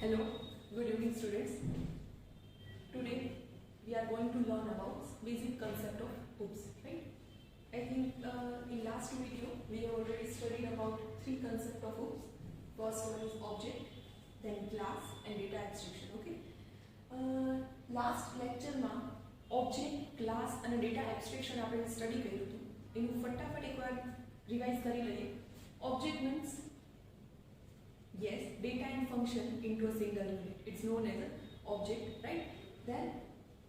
Hello, good evening students. Today we are going to learn about basic concept of hoops, right? I think in last video we have already studied about three concepts of hoops. First one is object, then class and data abstraction, okay? Last lecture માં object, class and data abstraction આપણે study કર્યું હતું. એનું ફટાફટ એકવાર revise કરી લઈએ. Object means yes, data and function into a single unit. It's known as an object, right? Then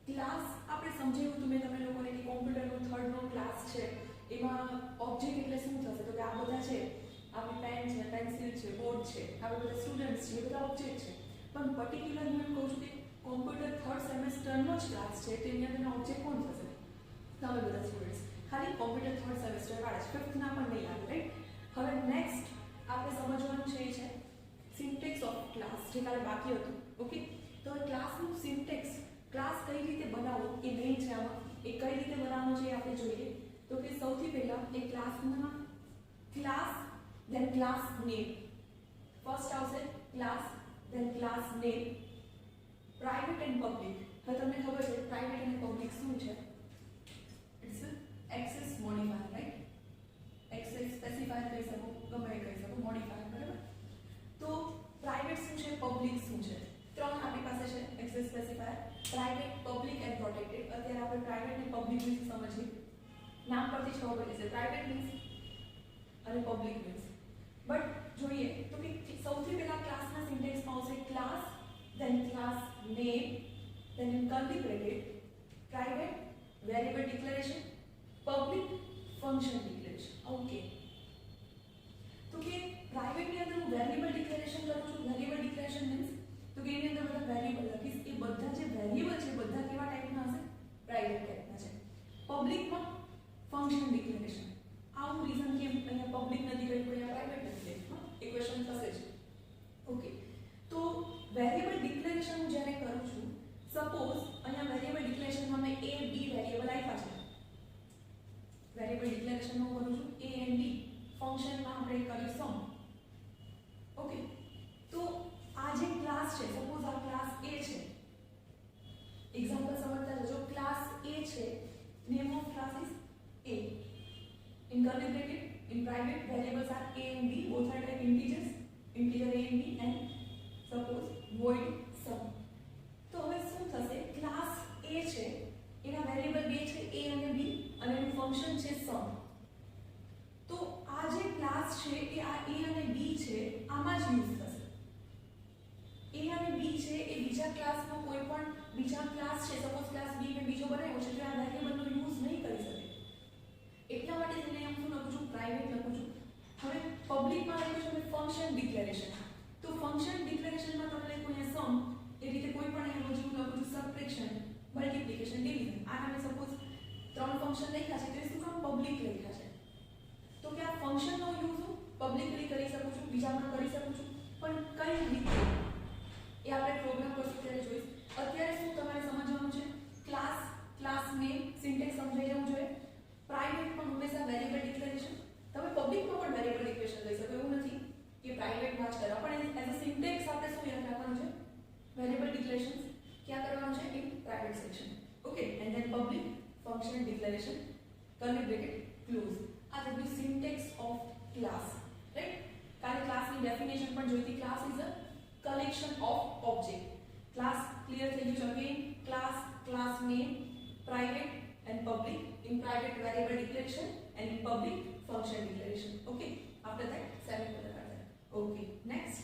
class આપણે સમજાવ્યું હતું મેં તમને લોકોને કે કોમ્પ્યુટરનો થર્ડનો ક્લાસ છે એમાં ઓબ્જેક્ટ એટલે શું થશે તો કે આ બધા છે આપણી પેન છે પેન્સિલ છે બોર્ડ છે આપણે બધા સ્ટુડન્ટ્સ છે એ બધા ઓબ્જેક્ટ છે પણ પર્ટિક્યુલર હું એમ કહું છું કે કોમ્પ્યુટર થર્ડ સેમેસ્ટરનો જ ક્લાસ છે તેની અંદરના ઓબ્જેક્ટ કોણ થશે તમે બધા સ્ટુડન્ટ્સ ખાલી કોમ્પ્યુટર થર્ડ સેમેસ્ટર વાળા જ ફિફ્થના પણ નહીં આવે રાઈટ હવે નેક્સ્ટ આપણે સમજવાનું છે એ છે સિન્ટેક્સ ઓફ ક્લાસ જે કાલે બાકી હતું ઓકે તો ક્લાસનું સિન્ટેક્સ ક્લાસ કઈ રીતે બનાવવો એ મેઇન છે આમાં એ કઈ રીતે બનાવવાનો છે એ આપણે જોઈએ તો કે સૌથી પહેલા એ ક્લાસના class then class name first આવશે class then class name private and public હવે તમને ખબર છે પ્રાઇવેટ અને પબ્લિક શું છે it's access modifier right access specifier કહી શકો ગમે એ કહી શકો મોડિફાયર બરાબર તો પ્રાઇવેટ શું છે પબ્લિક શું છે ત્રણ આપણી પાસે છે access specifier private public and protected અત્યારે આપણે પ્રાઇવેટ અને પબ્લિક વિશે સમજીએ નામ પરથી ખબર પડી છે પ્રાઇવેટ મીન્સ અને પબ્લિક મીન્સ બટ જોઈએ તો કે સૌથી પહેલા ક્લાસના સિન્ટેક્સમાં આવશે class then class name then in curly bracket private variable declaration public function declaration okay તો કે પ્રાઇવેટ ની અંદર હું વેરિયેબલ ડિક્લેરેશન કરું છું વેરિયેબલ ડિક્લેરેશન મીન્સ તો કે એની અંદર બધા વેરિયેબલ લખીશ એ બધા જે વેરિયેબલ છે બધા કેવા ટાઈપના હશે પ્રાઇવેટ ટાઈપના છે પબ્લિકમાં ફંક્શન ડિક્લેરેશન આવું રીઝન કે અહીંયા પબ્લિક નથી કહ્યું અહીંયા પ્રાઇવેટ નથી કહ્યું ઇક્વેશન થશે જ ઓકે તો વેરિયેબલ ડિક્લેરેશન હું જ્યારે કરું છું સપોઝ અહીંયા વેરિયેબલ ડિક્લેરેશનમાં મેં a b વેરિયેબલ આપ્યા છે વેરિયેબલ ડિક્લેરેશનમાં હું કરું છું a and b ફંક્શનમાં આપણે કર્યું સમ ઓકે તો આ જે ક્લાસ છે સપોઝ આ ક્લાસ a છે એક્ઝામ્પલ સમજતા જજો ક્લાસ a છે name of class is a in curly bracket in private variables are a and b both are type integers integer a and b and suppose void sum તો હવે શું થશે class a છે એના variable બે છે a અને b અને એનું ફંક્શન છે સમ તો આ જે ક્લાસ છે એ આ a અને b છે આમાં જ યુઝ થશે a અને b છે એ બીજા ક્લાસનો કોઈ પણ બીજા ક્લાસ છે સપોઝ ક્લાસ b મે બીજો બનાવ્યો છે તો આ વેરિયેબલનો યુઝ નહીં કરી શકે એટલા માટે તેને હું શું લખું છું પ્રાઇવેટ લખું છું હવે પબ્લિકમાં લખું છું ફંક્શન ડિક્લેરેશન તો ફંક્શન ડિક્લેરેશનમાં તમને લખું અહીંયા સમ એ રીતે કોઈ પણ અહીંયા હું લખું છું સબટ્રેક્શન મલ્ટીપ્લિકેશન ડિવિઝન આ નામે સપોઝ ત્રણ ફંક્શન લખ્યા છે તો એ શું કામ પબ્લિક લખ્યા છે તો કે આ ફંક્શનનો યુઝ હું પબ્લિકલી કરી શકું છું બીજામાં કરી શકું છું પણ કઈ રીતે એ આપણે પ્રોગ્રામ કરશું ત્યારે જોઈશ અત્યારે શું તમારે સમજવાનું છે ક્લાસ ક્લાસ નેમ સિન્ટેક્સ સમજાઈ જવું જોઈએ પ્રાઇવેટમાં હંમેશા વેરિયેબલ ડિક્લેરેશન તમે પબ્લિકમાં પણ વેરિયેબલ ડિક્લેરેશન લઈ શકો એવું નથી કે પ્રાઇવેટમાં જ કરવા પણ એઝ અ સિન્ટેક્સ આપણે શું યાદ રાખવાનું છે વેરિયેબલ ડિક્લેરેશન ક્યાં કરવાનું છે in private section okay and then public function declaration curly bracket close આ થયું સિન્ટેક્સ ઓફ ક્લાસ રાઈટ કાલે ક્લાસની ડેફિનેશન પણ જોઈતી class is a collection of object class clear થઈ ગયું છે again class name private and public in private variable declaration and in public function declaration okay after that semicolon are there okay next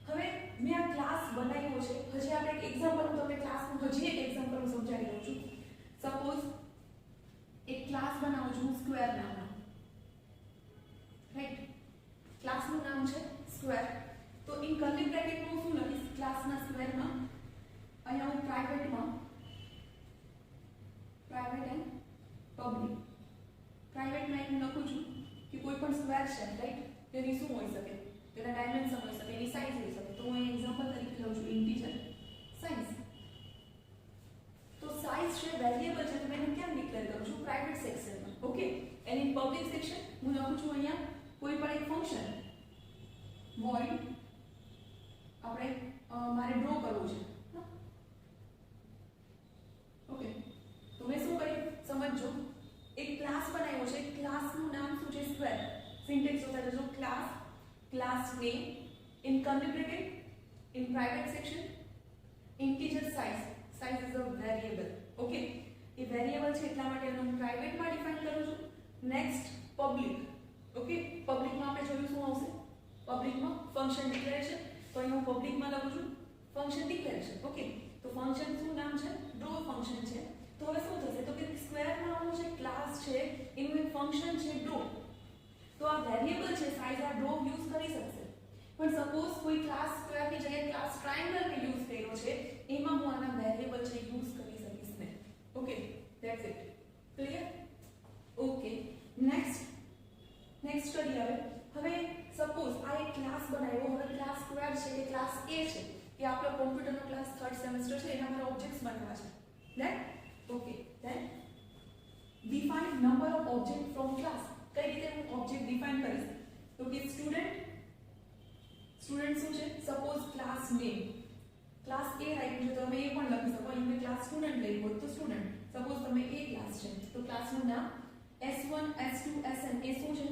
હવે મેં આ class બનાવ્યો છે હજી આપણે એક એક્ઝામ્પલ હું તમને ક્લાસનું હજી એક એક્ઝામ્પલ હું સમજાવી દઉં છું સપોઝ એક ક્લાસ બનાવું છું સ્ક્વેર નામનો રાઈટ ક્લાસનું નામ છે સ્ક્વેર તો ઇન કર્લી બ્રેકેટમાં હું શું લખીશ ક્લાસના સ્ક્વેરમાં અહીંયા હું પ્રાઇવેટમાં પ્રાઇવેટ એન્ડ પબ્લિક પ્રાઇવેટમાં હું લખું છું કે કોઈ પણ સ્ક્વેર છે રાઈટ તેની શું હોઈ શકે તેના ડાયમેન્શન હોઈ શકે એની સાઇઝ હોઈ શકે તો હું અહીં એક્ઝામ્પલ તરીકે લઉં છું ઇન્ટીજર સાઇઝ તો સાઇઝ છે વેરિયેબલ છે તો મેં એને ક્યાં ડિક્લેર કરું છું પ્રાઇવેટ સેક્શનમાં okay and in public section હું લખું છું અહીંયા કોઈ પણ એક ફંક્શન void આપણે મારે ડ્રો કરવું છે. ઓકે, તો મેં શું કર્યું સમજો. એક ક્લાસ બનાવ્યો છે. ક્લાસનું નામ શું છે? સ્ક્વેર. સિન્ટેક્સ જોતા જજો. Class name in curly bracket in private section integer size is a variable. okay, A variable છે એટલા માટે એનું પ્રાઇવેટ માં ડિફાઇન કરું છું. Next public. ઓકે, પબ્લિક માં આપણે જોયું શું આવશે? પબ્લિક માં ફંક્શન ડિક્લેરેશન. તો અહીં હું પબ્લિક માં લખું છું ફંક્શન ડિક્લેરેશન. ઓકે, તો ફંક્શન શું નામ છે? ડ્રો ફંક્શન છે. તો હવે શું થશે? તો કે સ્ક્વેર નામનો જે ક્લાસ છે એનું એક ફંક્શન છે ડ્રો. તો આ વેરિયેબલ છે સાઇઝ આ ડ્રો યુઝ કરી શકશે. પણ સપોઝ કોઈ ક્લાસ સ્ક્વેર ની જગ્યાએ ક્લાસ ટ્રાયેંગલ ને યુઝ કર્યો છે, એમાં હું આના વેરિયેબલ છે યુઝ કરી શકીશ ને. Okay, that's it. Clear? Okay, next કરીએ. હવે સપોઝ આ એક ક્લાસ બનાવ્યો. હવે ક્લાસ સ્ક્વેર છે કે ક્લાસ A છે, એ આપણો કોમ્પ્યુટરનો ક્લાસ 3rd સેમેસ્ટર છે, એના મારા ઓબ્જેક્ટ્સ બનાવવા છે. Right? Okay, then define number of object from class. કઈ રીતે હું ઓબ્જેક્ટ ડિફાઇન કરીશ? તો કે સ્ટુડન્ટ શું છે? Suppose class name class A રાખ્યું છે, તો તમે એ પણ લખી શકો. અહીં ક્લાસ સ્ટુડન્ટ લઈ હોય તો સ્ટુડન્ટ. સપોઝ તમે A ક્લાસ છે તો ક્લાસનું નામ S1 S2 Sn એ શું છે?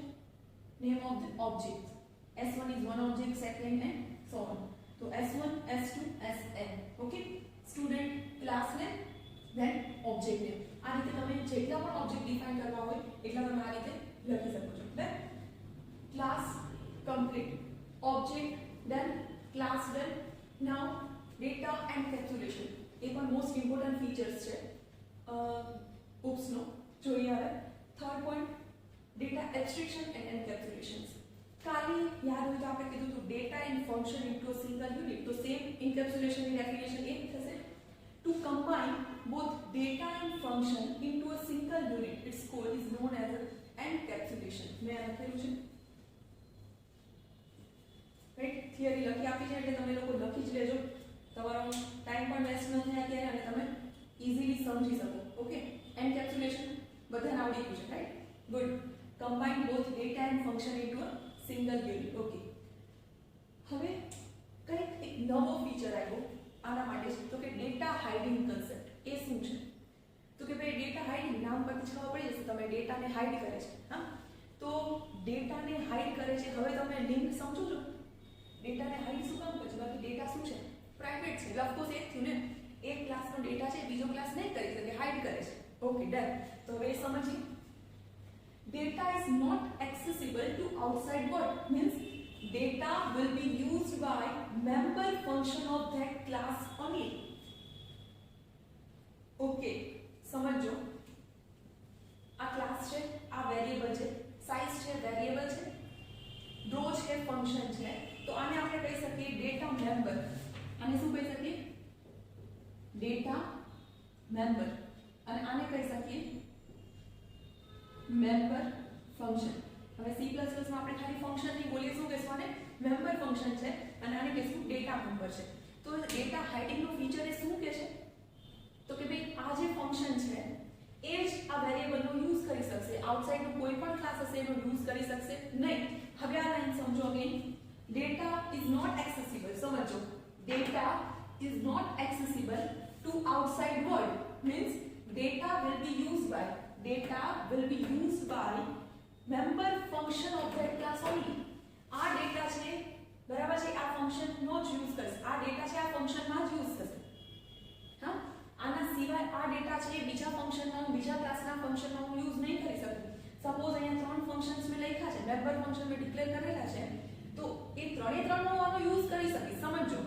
Name of the object. S1 is one object, second and so on. તો S1 S2 Sn. Okay, student class name then object name. આ રીતે તમે જેટલા પણ ઓબ્જેક્ટ ડિફાઇન કરવા હોય એટલા તમે આ રીતે લખી શકો છો. Right? Class complete. object done, class done. Now data encapsulation. એ પણ મોસ્ટ ઇમ્પોર્ટન્ટ ફીચર્સ છે OOPS નો. જોઈએ હવે third point, data abstraction and encapsulations. કાલે યાદ હોય તો આપણે કીધું હતું data and function into a single unit. તો સેમ એન્કેપ્સ્યુલેશન ની ડેફિનેશન એ થશે to combine both data and function into a single unit. It's code is known as encapsulation. મેં લખેલું છે રાઈટ. થિયરી લખી આપી છે એટલે તમે લોકો લખી જ લેજો. તમારો ટાઈમ પણ વેસ્ટ ન થાય ત્યારે અને તમે ઈઝીલી સમજી શકો. ઓકે, એન્કેપ્સ્યુલેશન બધાને આવડી ગયું છે right? Good. Combine both data and function into a single unit. Okay, હવે કંઈક એક નવો ફીચર આવ્યો આના માટે છે. તો કે ડેટા હાઇડિંગ કન્સેપ્ટ. એ શું છે? તો કે ભાઈ ડેટા હાઇડિંગ નામ પરથી ખબર પડી જશે તમે ડેટાને હાઇડ કરે છે. હા, તો ડેટાને હાઇડ કરે છે. હવે તમે લિંક સમજો છો? ડેટાને હાઇડ શું કામ કરે છે? બાકી ડેટા શું છે? પ્રાઇવેટ છે. ઓફકોર્સ એ થયું ને, એક ક્લાસનો ડેટા છે બીજો ક્લાસ નહીં કરી શકે, હાઇડ કરે છે. Okay, done. તો હવે સમજીએ. Data is not accessible to outside world. Means data will be used by member function of that class only. Okay, સમજો. આ ક્લાસ છે, આ વેરિયેબલ છે, સાઇઝ છે વેરિયેબલ છે, રો છે ફંક્શન છે. તો આને આપણે કહી શકીએ ડેટા મેમ્બર. આને શું કહી શકીએ? Data member. અને આને કહી શકીએ મેમ્બર ફંક્શન. હવે C++ માં આપણે ખાલી ફંક્શન ની બોલીએ શું કહેશું? આને મેમ્બર ફંક્શન છે અને આને કહેશું ડેટા મેમ્બર છે. તો ડેટા હાઇડિંગ નો ફીચર એ શું કહે છે? તો કે ભાઈ આ જે ફંક્શન છે એ જ આ વેરિયેબલ નો યુઝ કરી શકશે. આઉટસાઇડ નો કોઈ પણ ક્લાસ હશે એનો યુઝ કરી શકશે નહીં. હવે આ લાઈન સમજો again. Data is not accessible. समझो, data is not accessible to outside world. Means data will be used by member function of that class only. આ ડેટા છે બરાબર છે, આ ફંક્શન નો જ યુઝ કરશે. આ ડેટા છે આ ફંક્શન માં જ યુઝ થશે. હા, આના સિવાય આ ડેટા છે બીજા ફંક્શન માં બીજા ક્લાસના ફંક્શન માં હું યુઝ નહીં કરી શકું. સપોઝ અહીંયા ત્રણ ફંક્શન્સ મેં લખ્યા છે, મેમ્બર ફંક્શન મેં ડિક્લેર કરેલા છે, તો એ ત્રણે ત્રણનો આનો યુઝ કરી શકીશ. સમજો,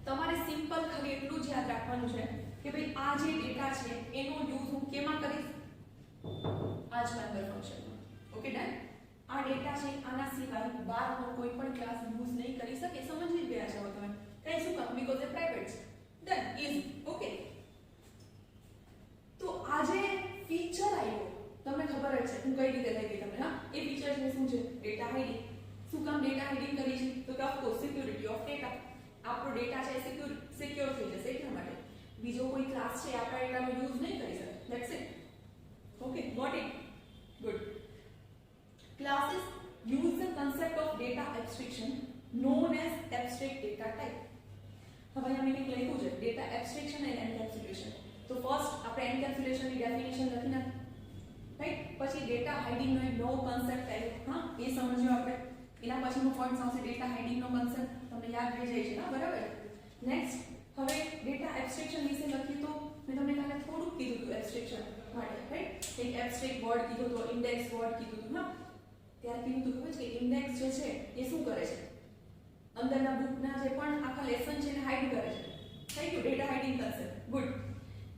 તમારે સિમ્પલ ખાલી એટલું જ યાદ રાખવાનું છે કે ભાઈ આ જે ડેટા છે એનો યુઝ હું કેમાં કરીશ? આ જ મેમ્બર ફંક્શનમાં. Okay, done. આ ડેટા છે આના સિવાય બહારનો કોઈ પણ ક્લાસ યુઝ નહીં કરી શકે. સમજી ગયા છો તમે? કઈ શું કામ? બીકોઝ એ પ્રાઇવેટ છે. Done, easy. ઓકે, તો આ જે ફીચર આવ્યો તમને ખબર જ છે હું કઈ રીતે લઈ ગઈ તમને. હા, એ ફીચર છે શું છે? Data hiding. શું કામ ડેટા હાઇડિંગ કરી છે? તો કે ઓફકોર્સ સિક્યુરિટી ઓફ ડેટા. આપણો ડેટા છે સિક્યોર થઈ જશે એટલા માટે. બીજો કોઈ ક્લાસ છે આપણા ડેટાનો યુઝ નહીં કરી શકે. That's it. Okay, got it? Good. Classes use the concept of data abstraction known as abstract data type. હવે અહીંયા મીનિંગ લખ્યું છે ડેટા એબ્સ્ટ્રેક્શન એન્ડ એન્કેપ્સ્યુલેશન. તો ફર્સ્ટ આપણે એન્કેપ્સ્યુલેશનની ડેફિનેશન લખી નાખ, રાઈટ. પછી ડેટા હાઇડિંગ નો એક નવો કન્સેપ્ટ આવ્યો, હા, એ સમજ્યો આપણે. એના પછીનો પોઈન્ટ આવશે ડેટા હાઇડિંગ નો કન્સેપ્ટ, તમને યાદ રહી જાય છે, હા, બરાબર. નેક્સ્ટ હવે ડેટા એબ્સ્ટ્રેક્શન વિશે લખીએ તો મેં તમને કાલે થોડુંક કીધું હતું એબ્સ્ટ્રેક્શન માટે, રાઈટ. એક એબ્સ્ટ્રેક્ટ વર્ડ કીધો તો, ઇન્ડેક્સ વર્ડ કીધું હતું, હા. ત્યારે કીધું હતું ખબર છે કે ઇન્ડેક્સ જે છે એ શું કરે છે, અંદરના બુકના જે પણ આખા લેસન છે એને હાઇડ કરે છે. Thank you, data hiding concept, good.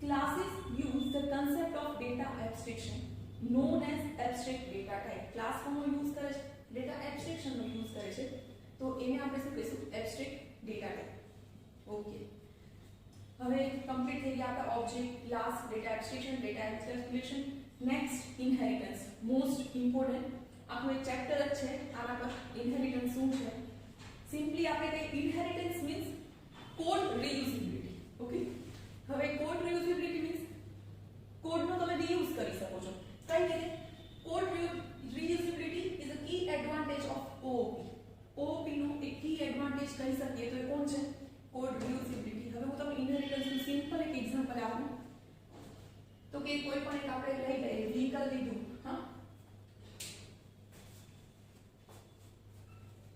Classes use the concept of data abstraction known as abstract data type. Class કોનો યુઝ કરે છે, ડેટા એબ્સ્ટ્રેક્શન નો યુઝ કરે છે, તો એને આપણે શું કહીશું, એબ્સ્ટ્રેક્ટ ડેટા ટાઈપ. ઓકે, હવે કમ્પ્લીટ થઈ ગયા આપણા object, class, data abstraction, data encapsulation. Next inheritance, most important. આખું એક ચેપ્ટર જ છે આના પર, ઇનહેરિટન્સ શું છે. સિમ્પલી આપણે કહીએ inheritance means code reusability. Okay, હવે કોડ રીયુઝિબિલિટી મીન્સ કોડનો તમે રીયુઝ કરી શકો છો. કઈ રીતે? Code reusability is a key advantage of OOP. OOP નો એક કી એડવાન્ટેજ કહી શકીએ તો એ કોણ છે? Code reusability. હવે હું તમને ઇનહેરિટન્સનું સિમ્પલ એક એક્ઝામ્પલ આપું તો કે કોઈ પણ એક આપણે લઈ લઈએ વ્હીકલ લીધું, હા,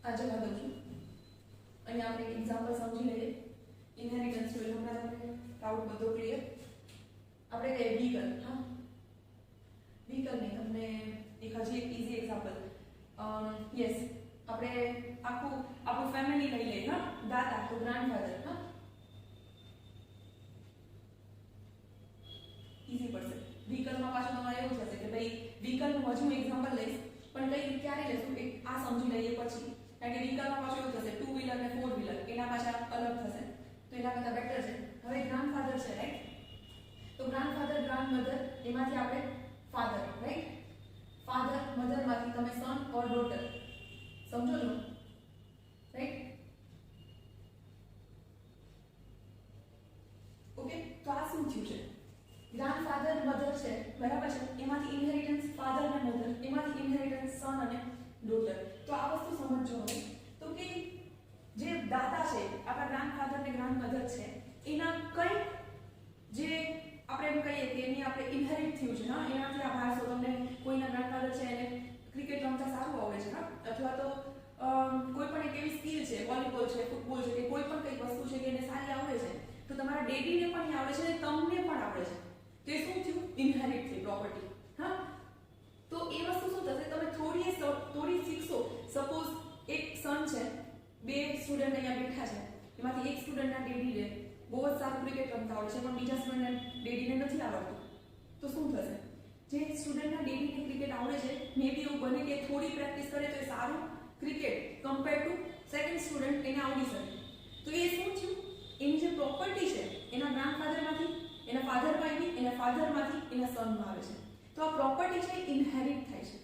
આ જવા દઉં છું. અહીંયા આપણે એક એક્ઝામ્પલ સમજી લઈએ ઇનહેરિટન્સ નું. હમણાં તમને ડાઉટ બધો ક્લિયર. આપણે કહીએ વ્હીકલ, હા, વ્હીકલ નહીં, તમને એક હજી એક ઈઝી એક્ઝામ્પલ. યસ, આપણે આપણું ફેમિલી લઈ લઈએ, હા, દાદા તો ગ્રાન્ડફાધર, હા, ઈઝી પડશે. વ્હીકલમાં પાછું તમારે એવું થશે કે ભાઈ વ્હીકલનું હજુ એક્ઝામ્પલ લઈશ પણ કઈ ક્યારે લેશું એક આ સમજી લઈએ પછી, કારણ કે વ્હીકલમાં પાછું એવું થશે 2 વ્હીલર ને 4 વ્હીલર એના પાછા અલગ થશે, તો એના કરતાં બેટર છે. હવે ગ્રાન્ડફાધર છે, રાઈટ. તો ગ્રાન્ડફાધર, ગ્રાન્ડમધર, એમાંથી આપણે ફાધર, રાઈટ. ફાધર, મધરમાંથી તમે સન ઓર ડોટર, સમજો છો, રાઈટ. ઓકે, તો આ શું થયું છે? ગ્રાન્ડફાધર મધર છે, બરાબર છે, એમાંથી ઇનહેરિટન્સ ફાધર અને મધર, એમાંથી ઇનહેરિટન્સ સન અને ડોટર. તો આ વસ્તુ સમજજો હવે. તો કે જે દાદા છે, આપણા ગ્રાન્ડફાધર ને ગ્રાન્ડમધર છે, એના કઈ જે આપણે એમ કહીએ કે એની આપણે ઇનહેરિટ થયું છે, હા, એનાથી આ વારસો. તમને કોઈના ગ્રાન્ડફાધર છે એને ક્રિકેટ રમતા સારું આવડે છે, હા, અથવા તો કોઈ પણ એક એવી સ્કિલ છે, વોલીબોલ છે, ફૂટબોલ છે, કે કોઈ પણ કઈ વસ્તુ છે કે એને સારી આવડે છે, તો તમારા ડેડીને પણ આવડે છે અને તમને પણ આવડે છે, તો એ શું થયું? ઇનહેરિટ થઈ પ્રોપર્ટી, હા. તો એ વસ્તુ શું થશે? તમે થોડી શીખશો. સપોઝ એક સન છે, બે સ્ટુડન્ટ અહીંયા બેઠા છે, એમાંથી એક સ્ટુડન્ટના ડેડીને બહુ જ સારું ક્રિકેટ રમતા આવડે છે પણ બીજા સ્ટુડન્ટના ડેડીને નથી આવડતું, તો શું થશે? જે સ્ટુડન્ટના ડેડીને ક્રિકેટ આવડે છે, મે બી એવું બને કે થોડી પ્રેક્ટિસ કરે તો એ સારું cricket compare to second student એને આવડી શકે. તો એ શું થયું? એની જે પ્રોપર્ટી છે એના ગ્રાન્ડફાધરમાંથી એના ફાધરમાં આવી, એના ફાધરમાંથી એના સનમાં આવે છે. તો આ પ્રોપર્ટી છે ઇનહેરિટ થાય છે,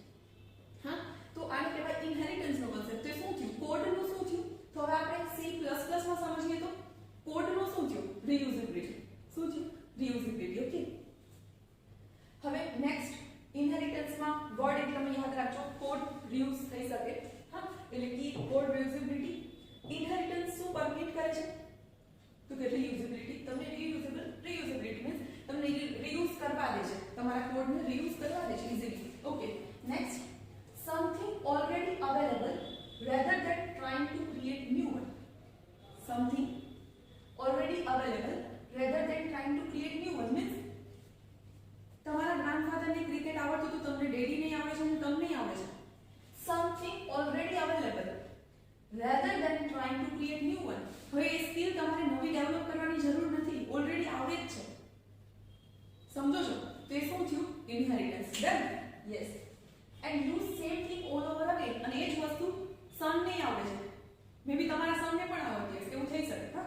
હા. તો આને કહેવાય ઇનહેરિટન્સનો કન્સેપ્ટ. તો શું થયું? કોડનું શું થયું? તો હવે આપણે C++ માં સમજીએ તો કોડનું શું થયું? રીયુઝિબિલિટી. શું થયું? રીયુઝિબિલિટી. ઓકે, હવે નેક્સ્ટ ઇનહેરિટન્સમાં વર્ડ એટલે તમે યાદ રાખજો, કોડ રીયુઝ થઈ શકે, હા, એટલે કે કોડ રીયુઝિબિલિટી. ઇનહેરિટન્સ શું પરમિટ કરે છે? તો કે રીયુઝિબિલિટી. તમને રીયુઝિબિલિટી મીન્સ તમને રીયુઝ કરવા દે છે, તમારા કોડને રીયુઝ કરવા દે છે easily. Okay, next something already available rather than trying to create new one. Something already available rather than trying to create new one means તમારા ગ્રાન્ડફાધરને ક્રિકેટ આવડતું તો તમને ડેડીને આવડે છે અને તમને આવડે છે. Something already available rather than trying to create new one. હવે એ સ્કિલ તમારે નવી ડેવલપ કરવાની જરૂર નથી, ઓલરેડી આવડે જ છે, સમજો છો? તો એ શું થયું? Inheritance. Done? Yes. And use same thing all over again. અને એ જ વસ્તુ સનને આવડે છે, મે બી તમારા સનને પણ આવડતી હશે, એવું થઈ શકે, હા.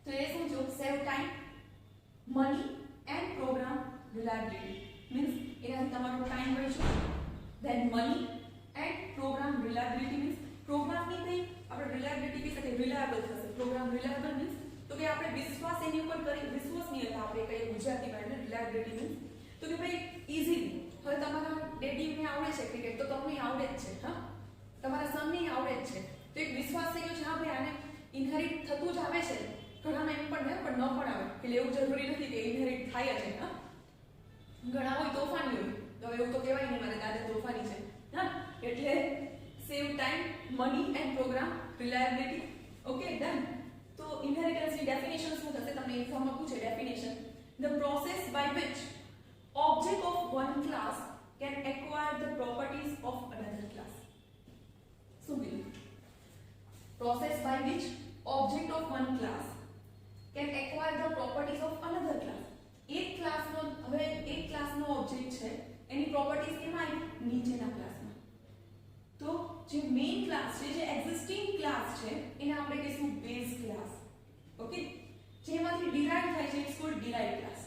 તો એ શું થયું? Save time, money and program reliability. Means એનાથી તમારો ટાઈમ બચશે, then money and program reliability means પ્રોગ્રામની કઈ આપણે રિલાયબિલિટી કહી શકીએ, રિલાયબલ થશે. પ્રોગ્રામ રિલાયબલ મીન્સ તો કે આપણે વિશ્વાસ એની ઉપર કરી, વિશ્વસનીયતા આપણે કહીએ ગુજરાતી ભાષામાં. રિલાયબિલિટી મીન્સ તો કે ભાઈ ઈઝીલી. હવે તમારા ડેડીને આવડે છે ક્રિકેટ, તો તમને આવડે જ છે, હા, તમારા સનને આવડે જ છે, તો એક વિશ્વાસ થઈ ગયો છે, હા ભાઈ આને ઇનહેરિટ થતું જ આવે છે, ઘણામાં એમ પણ ન પણ આવે, એટલે એવું જરૂરી નથી કે ઇનહેરિટ થાય જ. હા, ઘણા હોય તોફાની હોય, તો એવું તો કહેવાય નહીં મારે દાદા તોફાની છે. હા, એટલે save time, money and program reliability. Okay, done. તો ઇનહેરિટન્સની ડેફિનેશન શું થશે? તમને એક્ઝામમાં પૂછે definition. The process by which object of one class can acquire the properties of another class. શું કીધું? Process by which object of one class can acquire the properties of another class. એક ક્લાસનો, હવે એક ક્લાસનો ઓબ્જેક્ટ છે, એની properties કેમાં આવી? નીચેના ક્લાસમાં. તો જે મેઇન ક્લાસ છે, જે એક્ઝિસ્ટિંગ ક્લાસ છે, એને આપણે કહીશું બેઝ ક્લાસ. ઓકે, જેમાંથી ડિરાઇવ થાય છે, ઇટ્સ કોલ્ડ ડિરાઇવ ક્લાસ.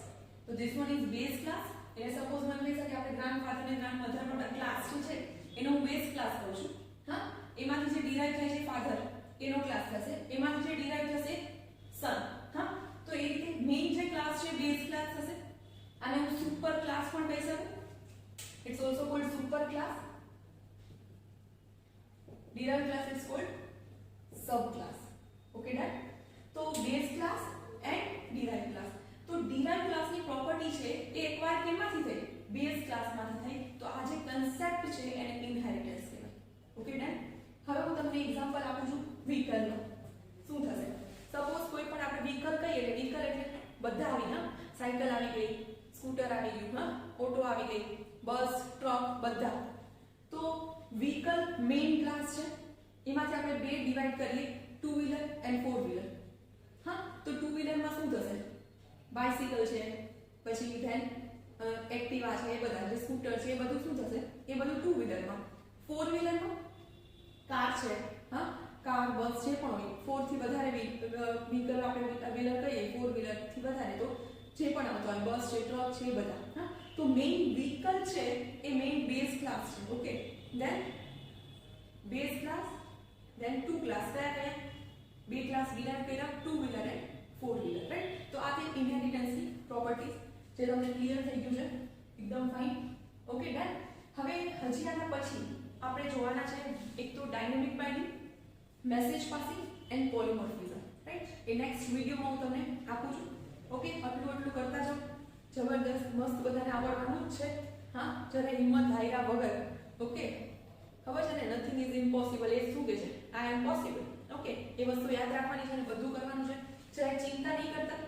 તો this one is base class. એટલે સપોઝ મને કહી શકે આપણે ગ્રાન્ડફાધર અને ગ્રાન્ડમધર નો ક્લાસ છે, એનો હું બેઝ ક્લાસ કહું છું. હા, એમાંથી જે ડિરાઇવ થાય છે ફાધર, એનો ક્લાસ થશે. એમાંથી જે ડિરાઇવ થશે સન. હા, તો એ રીતે મેઇન જે ક્લાસ છે બેઝ ક્લાસ થશે. આને હું સુપર ક્લાસ પણ કહી શકું. It's also called super class. Derive class is called sub class. Okay, done. તો base class and derive class. તો ડિરાઇવ ક્લાસની પ્રોપર્ટી છે એ એકવાર કેમાંથી થઈ? બેઝ ક્લાસમાંથી થઈ. તો આ જે કન્સેપ્ટ છે એને ઇનહેરિટન્સ કહેવાય. Okay, done. હવે હું તમને એક્ઝામ્પલ આપું છું વ્હીકલનો. શું થશે? સપોઝ કોઈ પણ આપણે વ્હીકલ કહીએ, એટલે વ્હીકલ એટલે બધા આવી. હા, સાયકલ આવી ગઈ, સ્કૂટર આવી ગયું, હા, ઓટો આવી ગઈ, બસ, ટ્રક, બધા. તો વ્હીકલ મેઇન ક્લાસ છે. એમાંથી આપણે બે ડિવાઈડ કરીએ, two wheeler and four wheeler. હા, તો ટુ વ્હીલરમાં શું થશે? બાઇસિકલ છે, પછી ધેન એક્ટિવા છે, એ બધા જે સ્કૂટર છે એ બધું શું થશે? એ બધું ટુ વ્હીલરમાં. ફોર વ્હીલરમાં કાર છે, હા, કાર, બસ જે પણ હોય, ફોર થી વધારે વ્હીકલ આપણે વ્હીલર કહીએ, ફોર વ્હીલર થી વધારે તો જે પણ આવતો હોય, બસ છે, ટ્રક છે, એ બધા. હા, તો મેઇન વ્હીકલ છે એ મેઇન બેઝ ક્લાસ છે. Okay, then base class, then two class. કયા કયા? બે ક્લાસ ડિરાઇવ કર્યા, two wheeler and four wheeler. Right? તો આ તે ઇનહેરિટન્સની પ્રોપર્ટીઝ જે તમને ક્લિયર થઈ ગયું છે, એકદમ ફાઇન. Okay, done. હવે હજી આના પછી આપણે જોવાના છે એક તો dynamic binding, message passing and polymorphism. Right? એ નેક્સ્ટ વિડિયોમાં હું તમને આપું છું. ઓકે, આટલું કરતા જાઓ. જબરદસ્ત, મસ્ત, બધાને આવડવાનું જ છે. હા, જરા હિંમત હાર્યા વગર. ઓકે, ખબર છે ને, નથિંગ ઇઝ ઇમ્પોસિબલ. એ શું કહે છે? આઈ એમ પોસિબલ. ઓકે, એ વસ્તુ યાદ રાખવાની છે અને બધું કરવાનું છે. જરાય ચિંતા નહીં કરતા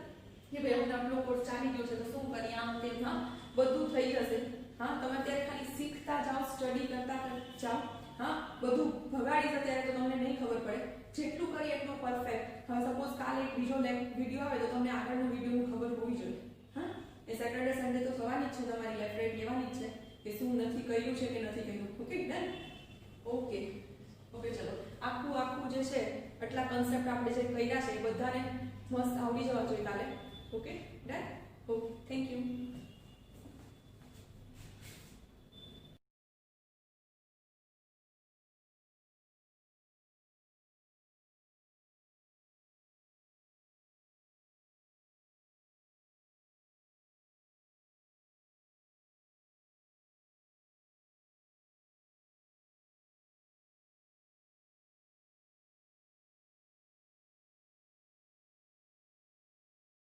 કે ભાઈ હું આટલો કોર્સ ચાલી ગયો છે તો શું કરી, આમ તેમ. હા, બધું થઈ જશે. હા, તમે અત્યારે ખાલી શીખતા જાઓ, સ્ટડી કરતા જાઓ. હા, બધું ભગાડી છે ત્યારે તો તમને નહીં ખબર પડે. જેટલું કરીએ એટલું પરફેક્ટ. હવે સપોઝ કાલે એક બીજો વિડીયો આવે તો તમને આગળનો વિડીયોની ખબર હોવી જોઈએ. હા, એ સેટરડે સન્ડે તો થવાની જ છે, તમારી લેફ્ટ રાઈટ લેવાની જ છે કે શું નથી કર્યું છે કે નથી કર્યું. Okay, done. ઓકે, ઓકે, ચલો. આખું જે છે આટલા કન્સેપ્ટ આપણે જે કર્યા છે એ બધાને મસ્ત આવડી જવા જોઈએ કાલે. Okay, done. Okay, thank you.